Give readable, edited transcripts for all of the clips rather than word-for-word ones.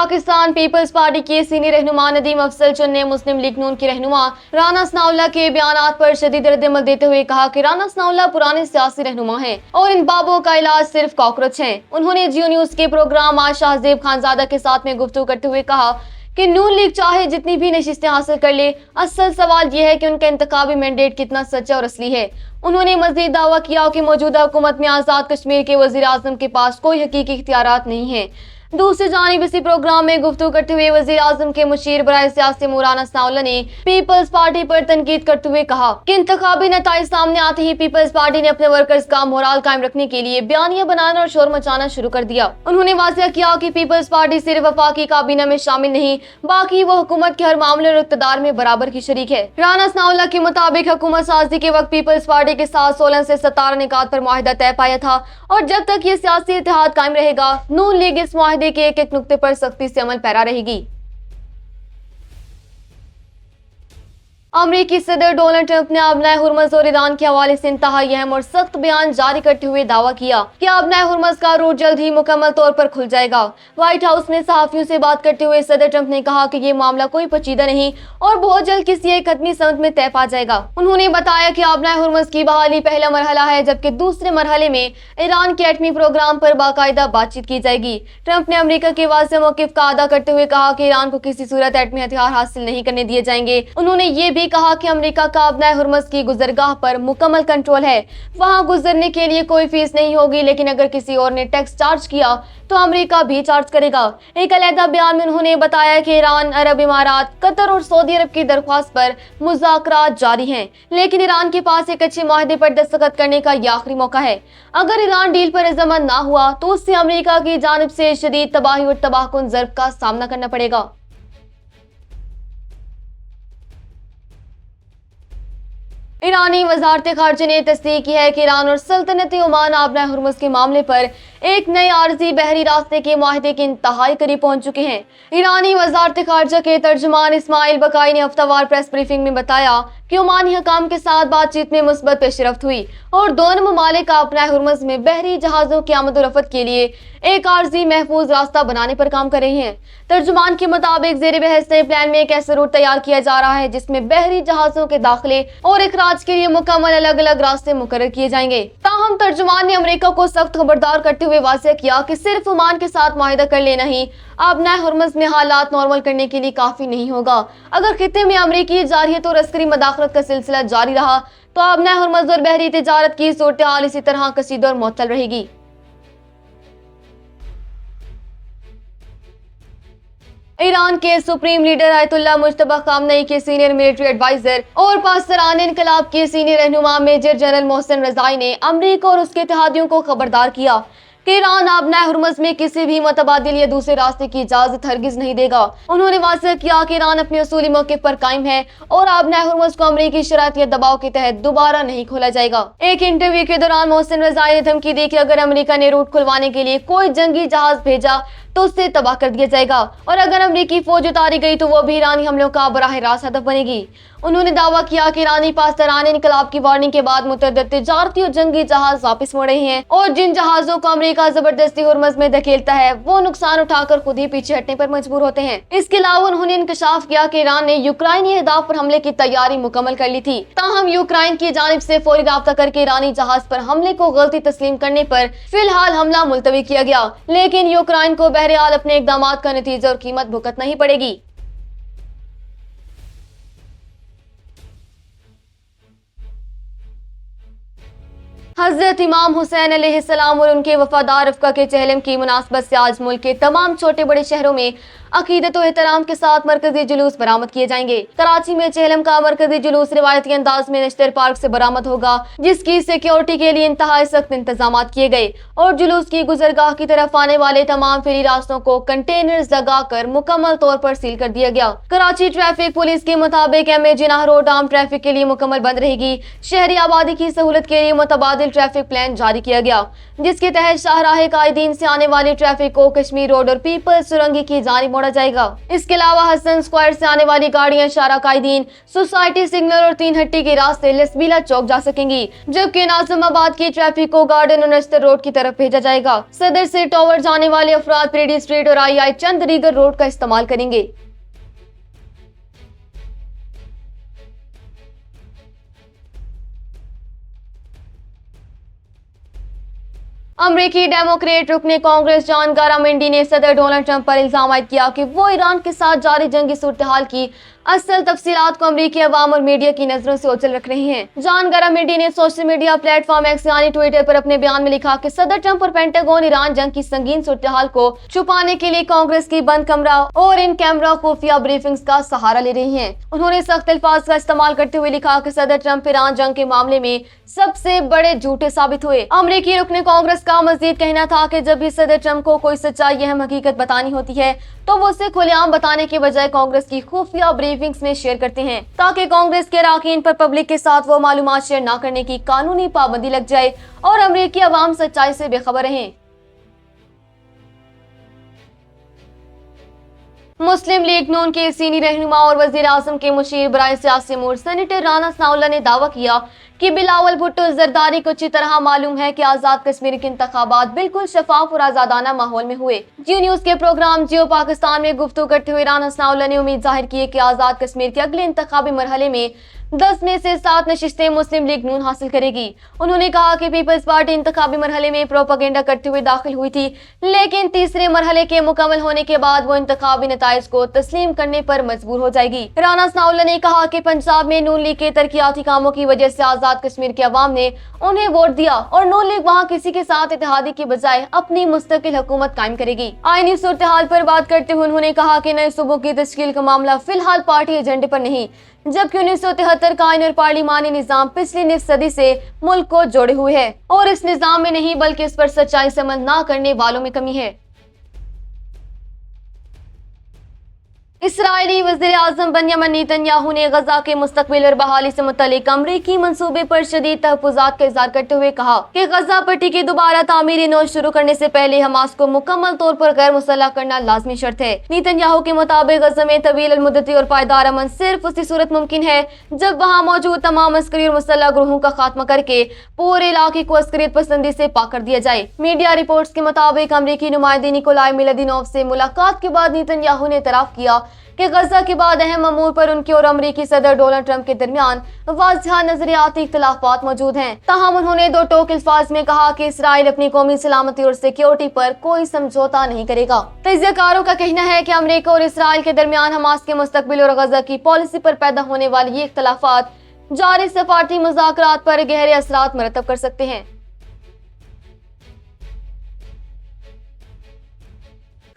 Pakistan peoples party के senior रहनुमा नदीम अफजल चुन ने मुस्लिम लीग नून के रहनुमा राना सनाउल्लाह के बयानात पर शदीद रद्द-ए-अमल देते हुए कहा कि राना सनाउल्लाह पुराने सियासी रहनुमा हैं और इन बाबों का इलाज सिर्फ कॉकरोच है। उन्होंने जियो न्यूज के प्रोग्राम आज शाहजेब खानजादा के साथ में गुफ्तगू करते हुए कहा कि नून लीग चाहे जितनी भी नशिस्तें हासिल कर ले, असल सवाल यह है कि उनका इंतखाबी मैंडेट कितना सच्चा और असली है। उन्होंने मजीद दावा किया कि मौजूदा हुकूमत में आज़ाद कश्मीर के वज़ीर आज़म के पास कोई हकीकी इख्तियारात नहीं है। दूसरी जानिब इसी प्रोग्राम में गुफ्तगू करते हुए वज़ीर आज़म के मुशीर बराए सियासी राना सनाउल्लाह ने पीपल्स पार्टी पर तनकीद करते हुए कहा कि इंतखाबी नताइज सामने आते ही पीपल्स पार्टी ने अपने वर्कर्स का मोराल कायम रखने के लिए बयानिया बनाना और शोर मचाना शुरू कर दिया। उन्होंने वाज़ेह किया कि पीपल्स पार्टी सिर्फ वफाकी काबीना में शामिल नहीं, बाकी वो हुकूमत के हर मामले और इक़्तिदार में बराबर की शरीक है। राना सनाउल्लाह के मुताबिक हुकूमत साजी के वक्त पीपल्स पार्टी के साथ 16 से 17 निकात पर मुआहिदा तय पाया था और जब तक ये सियासी इत्तेहाद कायम रहेगा, नून लीग इस मुआहिदे के एक एक नुक्ते पर सख्ती से अमल पैरा रहेगी। अमेरिकी सदर डोनाल्ड ट्रंप ने आबनाए हुर्मुज़ और ईरान के हवाले से इंतहाई अहम और सख्त बयान जारी करते हुए दावा किया कि आबनाए हुर्मुज़ का रूट जल्द ही मुकम्मल तौर पर खुल जाएगा। व्हाइट हाउस में सहाफियों से बात करते हुए सदर ट्रंप ने कहा कि ये मामला कोई पेचीदा नहीं और बहुत जल्द किसी एक हतमी समत में तय पा जाएगा। उन्होंने बताया कि आबनाए हुर्मुज़ की बहाली पहला मरहला है, जबकि दूसरे मरहले में ईरान के एटमी प्रोग्राम पर बाकायदा बातचीत की जाएगी। ट्रंप ने अमेरिका के वाज़ेह मौक़िफ़ का अदा करते हुए कहा कि ईरान को किसी सूरत एटमी हथियार हासिल नहीं करने दिए जाएंगे। उन्होंने ये भी कहा कि अमेरिका का आबनाए हुर्मुज़ की गुजरगाह पर मुकम्मल कंट्रोल है, वहां गुजरने के लिए कोई फीस नहीं होगी, लेकिन अगर किसी और ने टैक्स चार्ज किया तो अमेरिका भी चार्ज करेगा। एक अलहदा बयान में उन्होंने बताया कि ईरान, अरब इमारात, कतर और सऊदी अरब की दरख्वास्त पर मुज़ाकरात जारी हैं, लेकिन ईरान के पास एक अच्छे मुआहदे पर दस्तखत करने का यह आखिरी मौका है। अगर ईरान डील पर रज़ामंद ना हुआ तो उससे अमेरिका की जानिब से शदीद तबाही और तबाहकुन ज़र्ब का सामना करना पड़ेगा। ईरानी वज़ारत ख़ारजा ने तस्दीक की है कि ईरान और सल्तनत ओमान आबनाए हुर्मुज़ के मामले पर एक नए आर्जी बहरी रास्ते के मुआहदे के इंतहाई करीब पहुंच चुके हैं। ईरानी वज़ारत ख़ारजा के तर्जुमान इस्माइल बकाई ने हफ्तावार प्रेस ब्रीफिंग में बताया कि ओमानी हुकाम के साथ बातचीत में मुस्बत पेशरफ्त हुई और दोनों ममालिक आबनाए हुर्मुज़ में बहरी जहाज़ों की आमद और रफ्त के लिए एक आर्जी महफूज रास्ता बनाने पर काम कर रहे हैं। तर्जुमान के मुताबिक ज़ेर बहस नए प्लान में एक ऐसा रूट तैयार किया जा रहा है जिसमें बहरी जहाज़ों के दाखिले और इखराज के लिए मुकम्मल अलग अलग रास्ते मुकर्रर किए जाएंगे। ताहम तर्जुमान ने अमेरिका को सख्त खबरदार करते हुए वाज़ेह किया कि सिर्फ ओमान के साथ मुआहिदा कर लेना ही आबनाए हुर्मुज़ में हालात नॉर्मल करने के लिए काफी नहीं होगा। अगर खित्ते में अमेरिकी जारहियत और अस्करी मदाखलत का सिलसिला जारी रहा तो आबनाए हुर्मुज़ और बहरी तिजारत की सूरत हाल इसी तरह कशीदा और मुअत्तल रहेगी। ईरान के supreme leader Ayatollah Mojtaba Khamenei के सीनियर मिलिट्री एडवाइजर और पासरान इनकलाब के सीनियर रहनुमा मेजर जनरल मोहसिन रज़ाई ने अमेरिका और उसके इत्तेहादियों को खबरदार किया कि ईरान आबनाए हुर्मुज़ में किसी भी मुतबादिल या दूसरे रास्ते की इजाजत हरगिज नहीं देगा। उन्होंने वाज़ेह किया कि ईरान अपने उसूली मौक़िफ़ पर कायम है और आबनाए हुर्मुज़ को अमेरिकी शराइत या दबाव के तहत दोबारा नहीं खोला जाएगा। एक इंटरव्यू के दौरान मोहसिन रज़ाई ने धमकी दी कि अगर अमेरिका ने रूट खुलवाने के लिए कोई जंगी जहाज भेजा तो उससे तबाह कर दिया जाएगा और अगर अमेरिकी फौज उतारी गई तो वो भी ईरानी हमलों का बराह रास्त हदफ बनेगी। उन्होंने दावा किया कि ईरानी पासरान इनकलाब की वार्निंग के बाद मुतअद्दिद तिजारती और जंगी जहाज वापस मुड़ रहे हैं और जिन जहाजों को अमेरिका जबरदस्ती हुर्मुज़ में धकेलता है वो नुकसान उठाकर खुद ही पीछे हटने पर मजबूर होते हैं। इसके अलावा उन्होंने इंकशाफ किया कि ईरान ने यूक्रेनी अहदाफ पर हमले की तैयारी मुकम्मल कर ली थी। ताहम यूक्रेन की जानिब से फौरी राब्ता करके ईरानी जहाज पर हमले को गलती तस्लीम करने पर फिलहाल हमला मुलतवी किया गया, लेकिन यूक्रेन को बहरहाल अपने इक़दामात का नतीजा और कीमत भुगतना ही पड़ेगी। हज़रत इमाम हुसैन अलैहिस्सलाम और उनके वफादार रफ़क़ा के चहलम की मुनासबत से आज मुल्क के तमाम छोटे बड़े शहरों में अकीदत और एहतराम के साथ मरकजी जुलूस बरामद किए जाएंगे। कराची में चहलम का मरकजी जुलूस रिवायती अंदाज में नश्तर पार्क से बरामद होगा, जिसकी सिक्योरिटी के लिए इंतहाई सख्त इंतजाम किए गए और जुलूस की गुजरगाह की तरफ आने वाले तमाम फेरी रास्तों को कंटेनर्स लगाकर मुकम्मल तौर पर सील कर दिया गया। कराची ट्रैफिक पुलिस के मुताबिक MA जिनाह रोड आम ट्रैफिक के लिए मुकम्मल बंद रहेगी। शहरी आबादी की सहूलत के लिए मुतबादिल ट्रैफिक प्लान जारी किया गया, जिसके तहत शाहराह कायदीन से आने वाली ट्रैफिक को कश्मीर रोड और पीपल्स सुरंगी की जानिब मोड़ा जाएगा। इसके अलावा हसन स्क्वायर से आने वाली गाड़ियां शारा कायदीन, सोसाइटी सिग्नल और तीन हट्टी के रास्ते लसबीला चौक जा सकेंगी, जबकि नाज़िमाबाद की ट्रैफिक को गार्डन और नश्तर रोड की तरफ भेजा जाएगा। सदर से टॉवर जाने वाले अफराद परेडी स्ट्रीट और आई चंद्रीगर रोड का इस्तेमाल करेंगे। अमरीकी डेमोक्रेट रुकने कांग्रेस जॉन गारामेंडी ने सदर डोनाल्ड ट्रंप पर इल्जाम आयद किया कि वो ईरान के साथ जारी जंगी सूरत-ए-हाल की असल तफसीलात को अमरीकी अवाम और मीडिया की नजरों से ओझल रख रहे हैं। जॉन गारामेंडी ने सोशल मीडिया प्लेटफॉर्म एक्स यानी ट्विटर पर अपने बयान में लिखा कि सदर ट्रंप और पेंटागन ईरान जंग की संगीन सूरत-ए-हाल को छुपाने के लिए कांग्रेस की बंद कमरा और इन कैमरा खुफिया ब्रीफिंग्स का सहारा ले रही हैं। उन्होंने सख्त अल्फाज का इस्तेमाल करते हुए लिखा कि सदर ट्रंप ईरान जंग के मामले में सबसे बड़े झूठे साबित हुए। अमरीकी रुकने कांग्रेस का मजीद कहना था कि जब भी सदर ट्रंप को कोई सच्चाई अहम हकीकत बतानी होती है तो वो उसे खुलेआम बताने के बजाय कांग्रेस की खुफिया ब्रीफिंग्स में शेयर करते हैं, ताकि कांग्रेस के अरकान पर पब्लिक के साथ वो मालूमात शेयर न करने की कानूनी पाबंदी लग जाए और अमरीकी अवाम सच्चाई से बेखबर रहें। मुस्लिम लीग नून के सीनियर रहनुमा और वजीर आजम के मुशीर बराए सियासी अमूर सेनेटर राना सनाउल्लाह ने दावा किया कि बिलावल भुट्टो जरदारी को अच्छी तरह मालूम है कि आजाद कश्मीर के इंतखाबात बिल्कुल शफाफ और आजादाना माहौल में हुए। जियो न्यूज के प्रोग्राम जियो पाकिस्तान में गुफ्तगू करते हुए राना सनाउल्लाह ने उम्मीद जाहिर की है कि आजाद कश्मीर के अगले इंतखाबी मरहले में 10 में से 7 नशिस्तें मुस्लिम लीग नून हासिल करेगी। उन्होंने कहा कि पीपल्स पार्टी इंतखाबी मरहले में प्रोपेगेंडा करते हुए दाखिल हुई थी, लेकिन तीसरे मरहले के मुकम्मल होने के बाद वो इंतखाबी नताइज को तस्लीम करने पर मजबूर हो जाएगी। राना सनाउल्लाह ने कहा कि पंजाब में नून लीग के तरक्याती कामों की वजह से आजाद कश्मीर के अवाम ने उन्हें वोट दिया और नून लीग वहाँ किसी के साथ इत्तेहादी की बजाय अपनी मुस्तकिल हुकूमत कायम करेगी। आईनी सूरत-ए-हाल पर बात करते हुए उन्होंने कहा कि नए सूबों की तश्कील का मामला फिलहाल पार्टी एजेंडे पर नहीं, जबकि 1973 का आईन और पार्लिमानी निजाम पिछली निस्फ सदी से मुल्क को जोड़े हुए है और इस निजाम में नहीं बल्कि इस पर सच्चाई से अमल न करने वालों में कमी है। इसराइली वज़ीर आज़म बेंजामिन नेतन्याहू ने गजा के मुस्तकबिल और बहाली से मुतल्लिक अमरीकी मंसूबे पर शदीद तहफ़्फ़ुज़ात का इज़हार करते हुए कहा कि गजा पट्टी की दोबारा तामीरी नौ शुरू करने से पहले हमास को मुकम्मल तौर पर गैर मुसल्लह करना लाजमी शर्त है। नेतन्याहू के मुताबिक गजा में तवील मुद्दती और पायदार अमन सिर्फ उसी सूरत मुमकिन है जब वहाँ मौजूद तमाम अस्करी और मुसल्लह ग्रोहों का खात्मा करके पूरे इलाके को अस्करियत पसंदी से पाक कर दिया जाए। मीडिया रिपोर्ट्स के मुताबिक अमरीकी नुमाइंदे निकोलाई मिलादिनोव से मुलाकात के बाद नेतन्याहू ने इतराफ़ किया कि गजा के बाद अहम अमूर पर उनके और अमरीकी सदर डोनाल्ड ट्रंप के दरमियान वाज़ेह नजरियाती इख्तिलाफ़ात मौजूद हैं। ताहम उन्होंने दो टोक अल्फाज में कहा कि इसराइल अपनी कौमी सलामती और सिक्योरिटी पर कोई समझौता नहीं करेगा। तज्ज़ियाकारों का कहना है कि अमरीका और इसराइल के दरमियान हमास के मुस्तकबिल और गजा की पॉलिसी पर पैदा होने वाले ये इख्तिलाफ़ात जारी सफारती मुज़ाकरात पर गहरे असरात मरतब कर सकते हैं।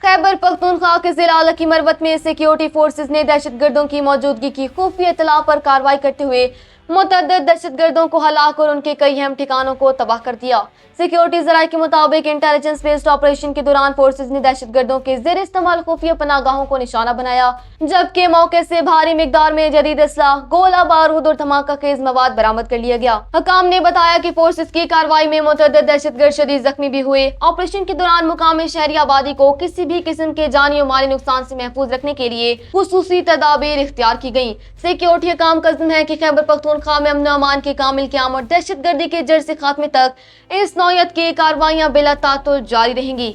खैबर पख्तूनख्वा के जिला लकी मरवत में सिक्योरिटी फोर्सेज ने दहशतगर्दों की मौजूदगी की खुफिया इत्तला पर कार्रवाई करते हुए मुतअद्दिद दहशतगर्दों को हलाक और उनके कई अहम ठिकानों को तबाह कर दिया। सिक्योरिटी जराये के मुताबिक इंटेलिजेंस बेस्ड ऑपरेशन के दौरान फोर्सेज ने दहशतगर्दों के ज़ेर इस्तेमाल खुफिया पनागाहों को निशाना बनाया, जबकि मौके से भारी मिकदार में जदीद असलाह, गोला बारूद और धमाका खेज मवाद बरामद कर लिया गया। हकाम ने बताया कि फोर्सेज की कार्रवाई में मुतअद्दिद दहशतगर्द शदीद जख्मी भी हुए। ऑपरेशन के दौरान मुकामी शहरी आबादी को किसी भी किस्म के जानी और माली नुकसान से महफूज रखने के लिए खुसूसी तदाबीर इख्तियार की गयी। सिक्योरिटी हकाम का ज़िम्मा है कि खैबर पख्तूनख्वा में अमन अमान के कामिल क़याम और दहशतगर्दी के जड़ से खात्मे तक इस नौयत की कार्रवाइयां बिला तातुल जारी रहेंगी।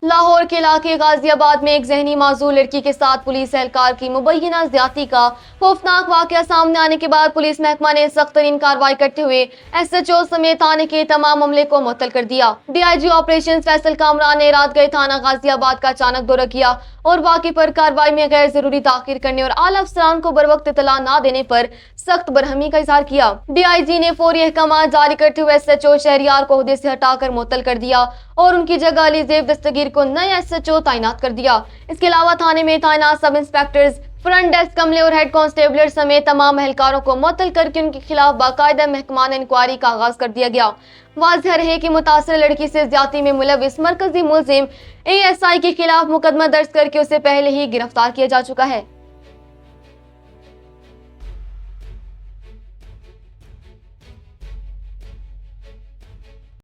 लाहौर के इलाके गाजियाबाद में एक ज़हनी माजूर लड़की के साथ पुलिस एहलकार की मुबैना ज्यादती का खौफनाक वाकया सामने आने के बाद पुलिस महकमा ने सख्त तरीन कार्रवाई करते हुए SHO समेत थाने के तमाम अमले को मुअत्तल कर दिया। DIG ऑपरेशन फैसल कामरान ने रात गए थाना गाजियाबाद का अचानक दौरा किया और वाक़े पर कार्रवाई में गैर जरूरी ताख़ीर करने और आला अफसरान को बरवक्त इत्तला न देने पर सख्त बरहमी का इजहार किया। DIG ने फौरी अहकामात जारी करते हुए SHO शहरियार को ओहदे से हटाकर मुअत्तल कर दिया और उनकी जगह अली ज़ैब दस्तगीर को नया SHO तैनात कर दिया। इसके अलावा थाने में तैनात सब इंस्पेक्टर्स, फ्रंट डेस्क अमले और हेड कांस्टेबलर समेत तमाम एहलकारों को मुअत्तल करके उनके खिलाफ बाकायदा महकमाना इंक्वायरी का आगाज कर दिया गया। वाज़ेह रहे कि मुतासर लड़की से ज्यादती में मुलविस मरकजी मुलजिम ASI के खिलाफ मुकदमा दर्ज करके उसे पहले ही गिरफ्तार किया जा चुका है।